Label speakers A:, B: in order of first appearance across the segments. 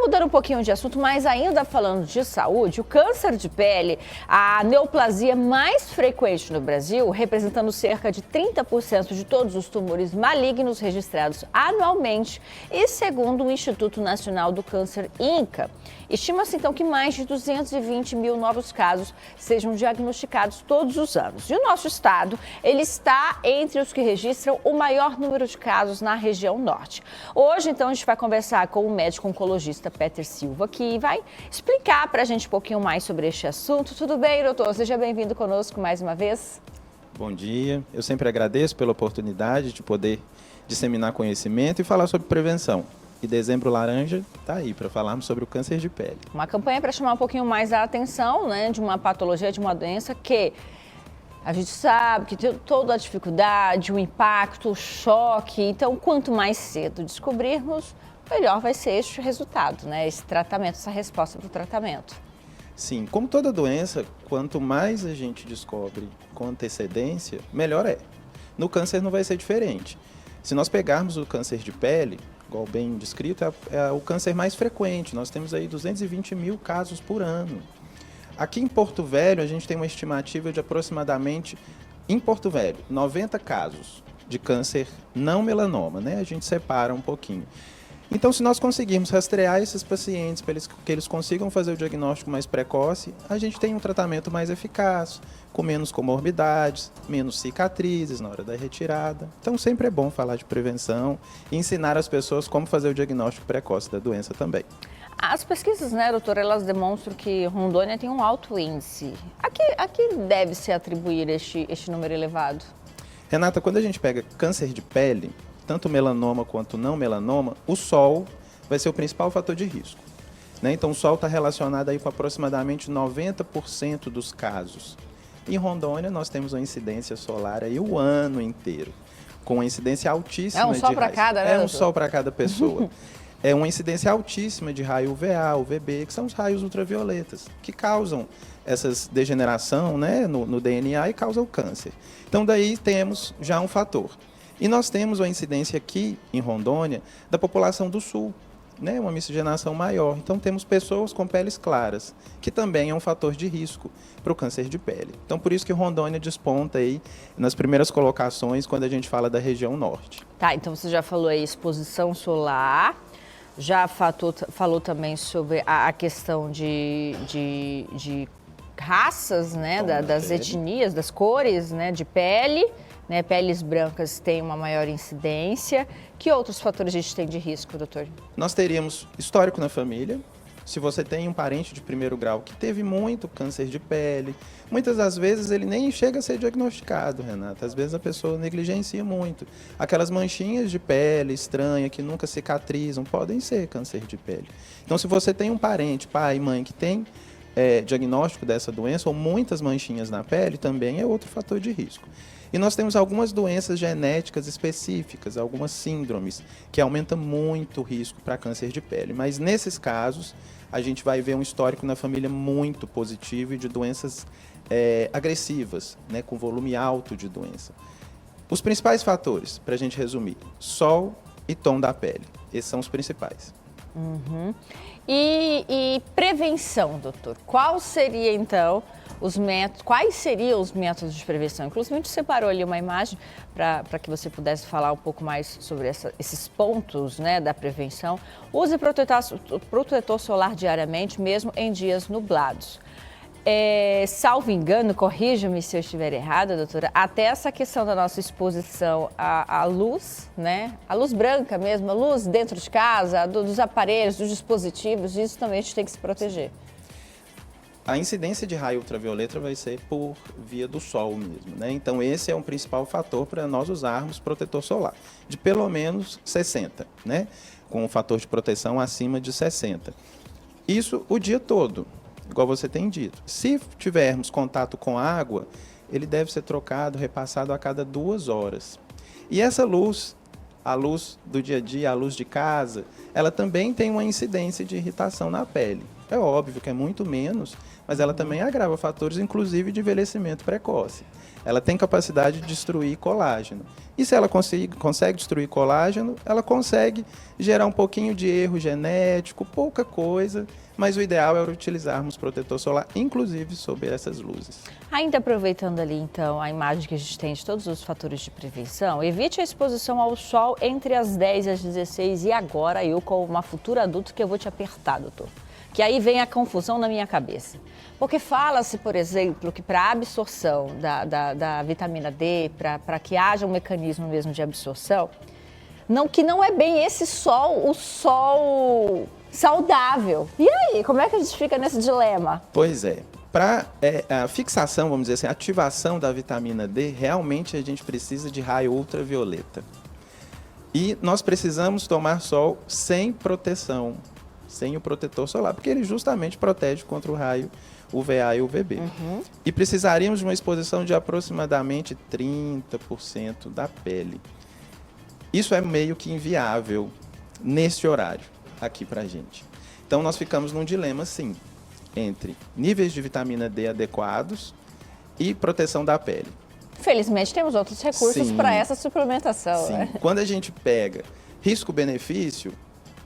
A: mudando um pouquinho de assunto, mas ainda falando de saúde, o câncer de pele, a neoplasia mais frequente no Brasil, representando cerca de 30% de todos os tumores malignos registrados anualmente, e segundo o Instituto Nacional do Câncer, INCA, estima-se então que mais de 220 mil novos casos sejam diagnosticados todos os anos. E o nosso estado, ele está entre os que registram o maior número de casos na região norte. Hoje, então, a gente vai conversar com o médico oncologista Peter Silva, que vai explicar para a gente um pouquinho mais sobre este assunto. Tudo bem, doutor? Seja bem-vindo conosco mais uma vez.
B: Bom dia. Eu sempre agradeço pela oportunidade de poder disseminar conhecimento e falar sobre prevenção. E Dezembro Laranja está aí para falarmos sobre o câncer de pele.
A: Uma campanha para chamar um pouquinho mais a atenção, né, de uma patologia, de uma doença que a gente sabe que tem toda a dificuldade, o impacto, o choque. Então, quanto mais cedo descobrirmos, melhor vai ser este resultado, né, esse tratamento, essa resposta para o tratamento.
B: Sim, como toda doença, quanto mais a gente descobre com antecedência, melhor é. No câncer não vai ser diferente. Se nós pegarmos o câncer de pele, igual bem descrito, é o câncer mais frequente. Nós temos aí 220 mil casos por ano. Aqui em Porto Velho, a gente tem uma estimativa de aproximadamente, em Porto Velho, 90 casos de câncer não melanoma, né? A gente separa um pouquinho. Então, se nós conseguirmos rastrear esses pacientes para que eles consigam fazer o diagnóstico mais precoce, a gente tem um tratamento mais eficaz, com menos comorbidades, menos cicatrizes na hora da retirada. Então, sempre é bom falar de prevenção e ensinar as pessoas como fazer o diagnóstico precoce da doença também.
A: As pesquisas, né, doutora, elas demonstram que Rondônia tem um alto índice. A que deve se atribuir este número elevado?
B: Renata, quando a gente pega câncer de pele, tanto melanoma quanto não melanoma, o sol vai ser o principal fator de risco, né? Então, o sol está relacionado aí com aproximadamente 90% dos casos. Em Rondônia, nós temos uma incidência solar aí o ano inteiro, com uma incidência altíssima de raios.
A: É um sol para cada, né?
B: É um sol para cada pessoa. É uma incidência altíssima de raio UVA, UVB, que são os raios ultravioletas, que causam essa degeneração, né, no DNA e causam o câncer. Então, daí temos já um fator. E nós temos uma incidência aqui em Rondônia da população do sul, né, uma miscigenação maior. Então temos pessoas com peles claras, que também é um fator de risco para o câncer de pele. Então por isso que Rondônia desponta aí nas primeiras colocações quando a gente fala da região norte.
A: Tá, então você já falou aí exposição solar, já falou também sobre a questão de raças, né, das etnias, das cores, né, de pele. Né, peles brancas têm uma maior incidência. Que outros fatores a gente tem de risco, doutor?
B: Nós teríamos histórico na família. Se você tem um parente de primeiro grau que teve muito câncer de pele, muitas das vezes ele nem chega a ser diagnosticado, Renata. Às vezes a pessoa negligencia muito. Aquelas manchinhas de pele estranha que nunca cicatrizam podem ser câncer de pele. Então, se você tem um parente, pai e mãe, que tem diagnóstico dessa doença ou muitas manchinhas na pele, também é outro fator de risco. E nós temos algumas doenças genéticas específicas, algumas síndromes, que aumentam muito o risco para câncer de pele. Mas nesses casos, a gente vai ver um histórico na família muito positivo e de doenças agressivas, né, com volume alto de doença. Os principais fatores, para a gente resumir, sol e tom da pele. Esses são os principais.
A: Uhum. E prevenção, doutor? Quais seriam os métodos de prevenção? Inclusive, a gente separou ali uma imagem para que você pudesse falar um pouco mais sobre esses pontos, né, da prevenção. Use protetor solar diariamente, mesmo em dias nublados. Salvo engano, corrija-me se eu estiver errada, doutora, até essa questão da nossa exposição à luz, né? A luz branca mesmo, a luz dentro de casa, dos aparelhos, dos dispositivos, isso também a gente tem que se proteger.
B: A incidência de raio ultravioleta vai ser por via do sol mesmo, né? Então esse é um principal fator para nós usarmos protetor solar, de pelo menos 60, né? Com um fator de proteção acima de 60. Isso o dia todo, igual você tem dito. Se tivermos contato com água, ele deve ser trocado, repassado a cada 2 horas. E essa luz, a luz do dia a dia, a luz de casa, ela também tem uma incidência de irritação na pele. É óbvio que é muito menos, mas ela também agrava fatores, inclusive de envelhecimento precoce. Ela tem capacidade de destruir colágeno. E se ela consegue destruir colágeno, ela consegue gerar um pouquinho de erro genético, pouca coisa, mas o ideal é utilizarmos protetor solar, inclusive sob essas luzes.
A: Ainda aproveitando ali, então, a imagem que a gente tem de todos os fatores de prevenção, evite a exposição ao sol entre as 10 e as 16 e agora eu, como uma futura adulta, que eu vou te apertar, doutor. Que aí vem a confusão na minha cabeça. Porque fala-se, por exemplo, que para a absorção da vitamina D, para que haja um mecanismo mesmo de absorção, que não é bem esse sol, o sol saudável. E aí, como é que a gente fica nesse dilema?
B: Pois é. Para a fixação, vamos dizer assim, a ativação da vitamina D, realmente a gente precisa de raio ultravioleta. E nós precisamos tomar sol sem proteção, sem o protetor solar, porque ele justamente protege contra o raio UVA e UVB. E precisaríamos de uma exposição de aproximadamente 30% da pele. Isso é meio que inviável nesse horário aqui pra gente. Então nós ficamos num dilema, sim, entre níveis de vitamina D adequados e proteção da pele.
A: Felizmente temos outros recursos para essa suplementação.
B: Sim.
A: Né?
B: Quando a gente pega risco-benefício,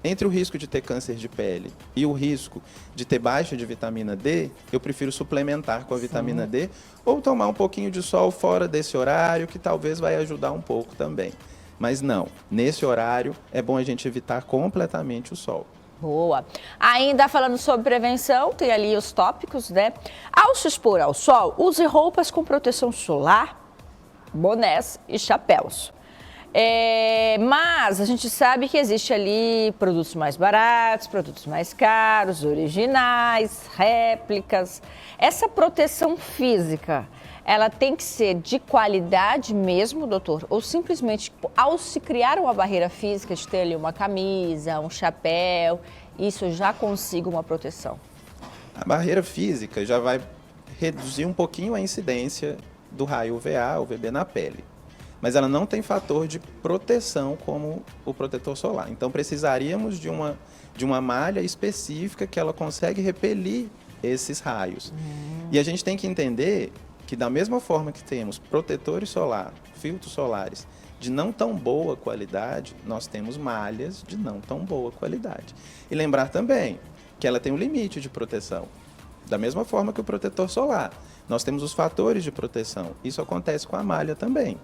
B: entre o risco de ter câncer de pele e o risco de ter baixa de vitamina D, eu prefiro suplementar com a vitamina D ou tomar um pouquinho de sol fora desse horário, que talvez vai ajudar um pouco também. Mas não, nesse horário é bom a gente evitar completamente o sol.
A: Boa. Ainda falando sobre prevenção, tem ali os tópicos, né? Ao se expor ao sol, use roupas com proteção solar, bonés e chapéus. Mas a gente sabe que existe ali produtos mais baratos, produtos mais caros, originais, réplicas. Essa proteção física, ela tem que ser de qualidade mesmo, doutor? Ou simplesmente, ao se criar uma barreira física, de ter ali uma camisa, um chapéu, isso eu já consigo uma proteção?
B: A barreira física já vai reduzir um pouquinho a incidência do raio UVA, UVB na pele. Mas ela não tem fator de proteção como o protetor solar. Então precisaríamos de uma malha específica que ela consegue repelir esses raios. E a gente tem que entender que da mesma forma que temos protetores solar, filtros solares de não tão boa qualidade, nós temos malhas de não tão boa qualidade. E lembrar também que ela tem um limite de proteção. Da mesma forma que o protetor solar, nós temos os fatores de proteção. Isso acontece com a malha também.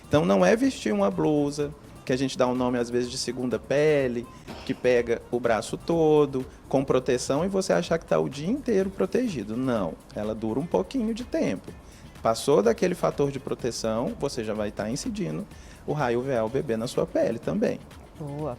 B: Então não é vestir uma blusa, que a gente dá um nome às vezes de segunda pele, que pega o braço todo, com proteção e você achar que está o dia inteiro protegido. Não, ela dura um pouquinho de tempo. Passou daquele fator de proteção, você já vai estar incidindo o raio UVA UVB na sua pele também.
A: Boa.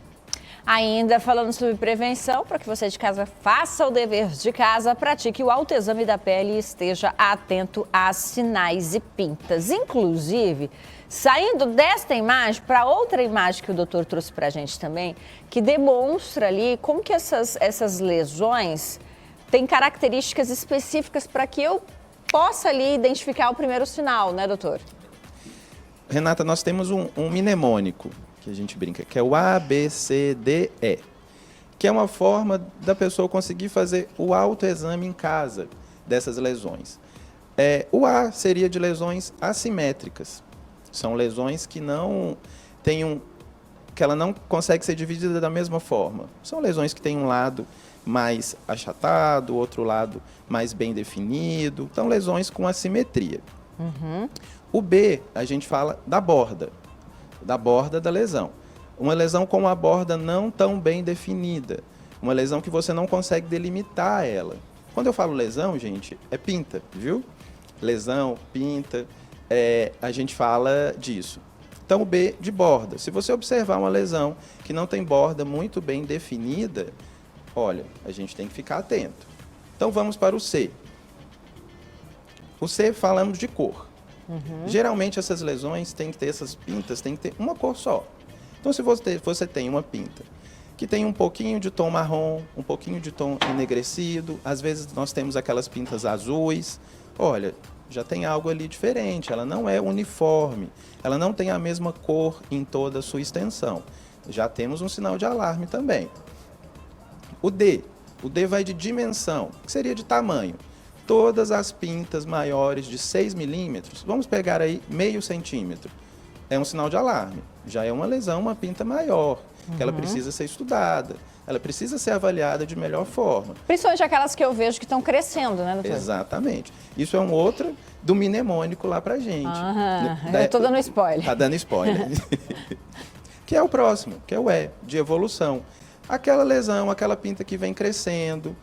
A: Ainda falando sobre prevenção, para que você de casa faça o dever de casa, pratique o autoexame da pele e esteja atento a sinais e pintas. Inclusive, saindo desta imagem para outra imagem que o doutor trouxe para a gente também, que demonstra ali como que essas lesões têm características específicas para que eu possa ali identificar o primeiro sinal, né, doutor?
B: Renata, nós temos um mnemônico que a gente brinca, que é o ABCDE, que é uma forma da pessoa conseguir fazer o autoexame em casa dessas lesões. O A seria de lesões assimétricas. São lesões que não têm que ela não consegue ser dividida da mesma forma. São lesões que têm um lado mais achatado, outro lado mais bem definido. Então, lesões com assimetria. O B, a gente fala da borda da lesão. Uma lesão com uma borda não tão bem definida. Uma lesão que você não consegue delimitar ela. Quando eu falo lesão, gente, é pinta, viu? Lesão, pinta, a gente fala disso. Então, o B de borda. Se você observar uma lesão que não tem borda muito bem definida, olha, a gente tem que ficar atento. Então, vamos para o C. O C, falamos de cor. Geralmente, essas lesões têm que ter, essas pintas, têm que ter uma cor só. Então, se você tem uma pinta que tem um pouquinho de tom marrom, um pouquinho de tom enegrecido, às vezes nós temos aquelas pintas azuis, olha, já tem algo ali diferente, ela não é uniforme, ela não tem a mesma cor em toda a sua extensão. Já temos um sinal de alarme também. O D. O D vai de dimensão, que seria de tamanho. Todas as pintas maiores de 6 milímetros, vamos pegar aí meio centímetro, é um sinal de alarme. Já é uma lesão, uma pinta maior, que ela precisa ser estudada. Ela precisa ser avaliada de melhor forma.
A: Principalmente aquelas que eu vejo que estão crescendo, né, doutor?
B: Exatamente. isso é um outro do mnemônico lá pra gente.
A: Eu tô dando spoiler.
B: Tá dando spoiler. Que é o próximo, que é o E, de evolução. Aquela lesão, aquela pinta que vem crescendo,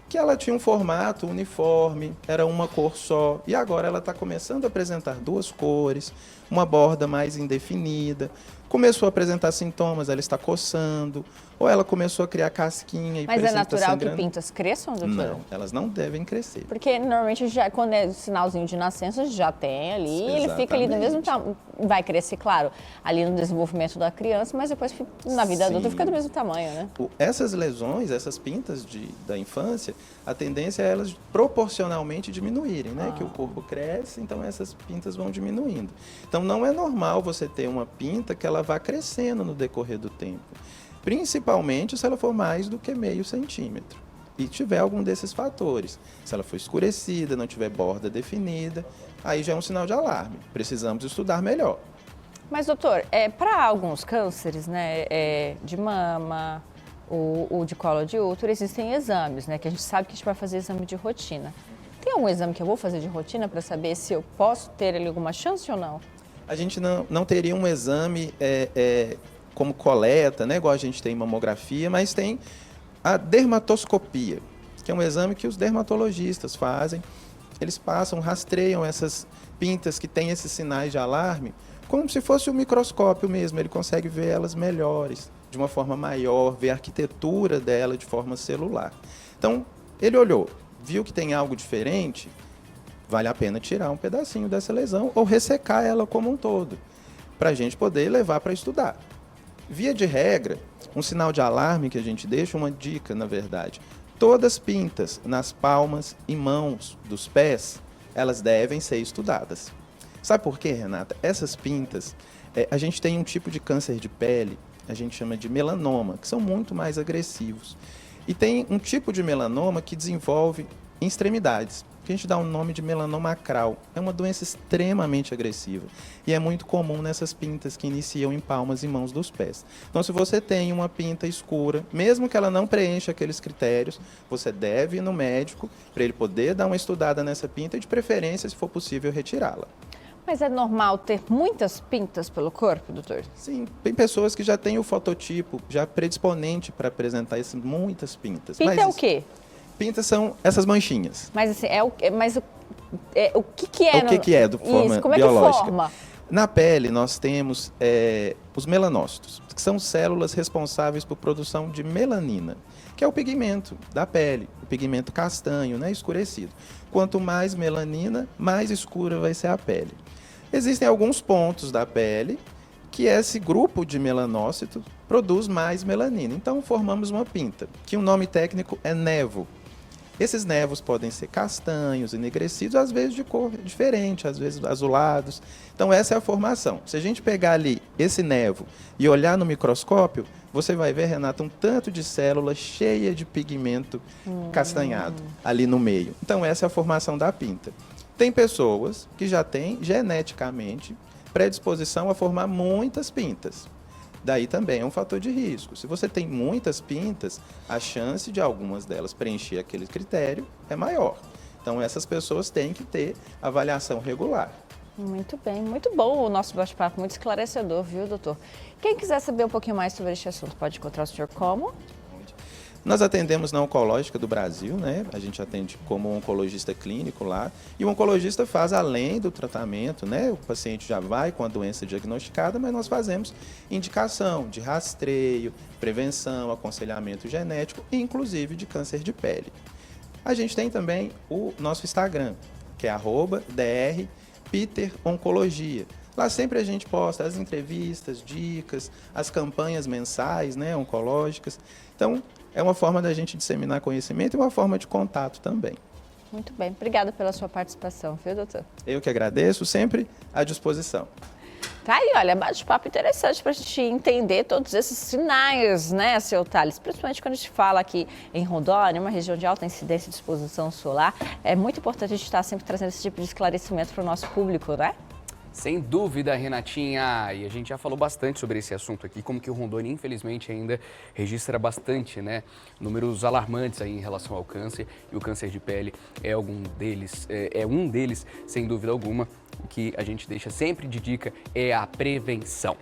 B: que ela tinha um formato uniforme, era uma cor só, e agora ela está começando a apresentar duas cores, uma borda mais indefinida, começou a apresentar sintomas, ela está coçando, ou ela começou a criar casquinha e
A: Mas é natural que
B: sangrando.
A: pintas cresçam, doutor?
B: Não, elas não devem crescer.
A: Porque normalmente já, quando é sinalzinho de nascença, já tem ali,
B: Exatamente.
A: ele fica ali do mesmo tamanho. Vai crescer, claro, ali no desenvolvimento da criança, mas depois na vida adulta fica do mesmo tamanho, né?
B: Essas lesões, essas pintas da infância, a tendência é elas proporcionalmente diminuírem, né? Que o corpo cresce, então essas pintas vão diminuindo. Então não é normal você ter uma pinta que ela vá crescendo no decorrer do tempo. Principalmente se ela for mais do que meio centímetro e tiver algum desses fatores. Se ela for escurecida, não tiver borda definida, aí já é um sinal de alarme. Precisamos estudar melhor.
A: Mas, doutor, para alguns cânceres, né, de mama, ou de colo de útero, existem exames, né, que a gente sabe que a gente vai fazer exame de rotina. Tem algum exame que eu vou fazer de rotina para saber se eu posso ter ali alguma chance ou não?
B: A gente não teria um exame como coleta, né, igual a gente tem mamografia, mas tem a dermatoscopia, que é um exame que os dermatologistas fazem. Eles passam, rastreiam essas pintas que têm esses sinais de alarme, como se fosse um microscópio mesmo. Ele consegue ver elas melhores, de uma forma maior, ver a arquitetura dela de forma celular. Então, ele olhou, viu que tem algo diferente, vale a pena tirar um pedacinho dessa lesão ou ressecar ela como um todo, para a gente poder levar para estudar. Via de regra, um sinal de alarme que a gente deixa, uma dica, na verdade, todas pintas nas palmas e mãos dos pés, elas devem ser estudadas. Sabe por quê, Renata? Essas pintas, a gente tem um tipo de câncer de pele, a gente chama de melanoma, que são muito mais agressivos. E tem um tipo de melanoma que desenvolve em extremidades, que a gente dá o nome de melanoma acral. É uma doença extremamente agressiva e é muito comum nessas pintas que iniciam em palmas e mãos dos pés. Então, se você tem uma pinta escura, mesmo que ela não preencha aqueles critérios, você deve ir no médico para ele poder dar uma estudada nessa pinta e, de preferência, se for possível, retirá-la.
A: Mas é normal ter muitas pintas pelo corpo, doutor?
B: Sim, tem pessoas que já têm o fototipo já predisponente para apresentar muitas pintas.
A: Pinta é o quê?
B: Pintas são essas manchinhas.
A: Mas assim, o que é?
B: O que é, de forma
A: Isso, como é
B: biológica?
A: que forma?
B: Na pele, nós temos os melanócitos, que são células responsáveis por produção de melanina, que é o pigmento da pele, o pigmento castanho, né, escurecido. Quanto mais melanina, mais escura vai ser a pele. Existem alguns pontos da pele que esse grupo de melanócitos produz mais melanina. Então, formamos uma pinta, que o nome técnico é nevo. Esses nevos podem ser castanhos, enegrecidos, às vezes de cor diferente, às vezes azulados. Então, essa é a formação. Se a gente pegar ali esse nevo e olhar no microscópio, você vai ver, Renata, um tanto de célula cheia de pigmento castanhado ali no meio. Então, essa é a formação da pinta. Tem pessoas que já têm geneticamente predisposição a formar muitas pintas. Daí também é um fator de risco. Se você tem muitas pintas, a chance de algumas delas preencher aquele critério é maior. Então, essas pessoas têm que ter avaliação regular.
A: Muito bem, muito bom o nosso bate-papo, muito esclarecedor, viu, doutor? Quem quiser saber um pouquinho mais sobre este assunto, pode encontrar o senhor como?
B: Nós atendemos na Oncológica do Brasil, né? A gente atende como oncologista clínico lá. E o oncologista faz além do tratamento, né? O paciente já vai com a doença diagnosticada, mas nós fazemos indicação de rastreio, prevenção, aconselhamento genético, inclusive de câncer de pele. A gente tem também o nosso Instagram, que é @drpeteroncologia. Lá sempre a gente posta as entrevistas, dicas, as campanhas mensais, né, oncológicas. Então, é uma forma da gente disseminar conhecimento e uma forma de contato também.
A: Muito bem, obrigada pela sua participação, viu, doutor?
B: Eu que agradeço, sempre à disposição.
A: Tá aí, olha, bate-papo interessante para a gente entender todos esses sinais, né, seu Thales? Principalmente quando a gente fala aqui em Rondônia, uma região de alta incidência de exposição solar. É muito importante a gente estar sempre trazendo esse tipo de esclarecimento para o nosso público, né?
C: Sem dúvida, Renatinha, e a gente já falou bastante sobre esse assunto aqui, como que o Rondônia, infelizmente, ainda registra bastante, né, números alarmantes aí em relação ao câncer, e o câncer de pele é um deles, sem dúvida alguma. O que a gente deixa sempre de dica é a prevenção.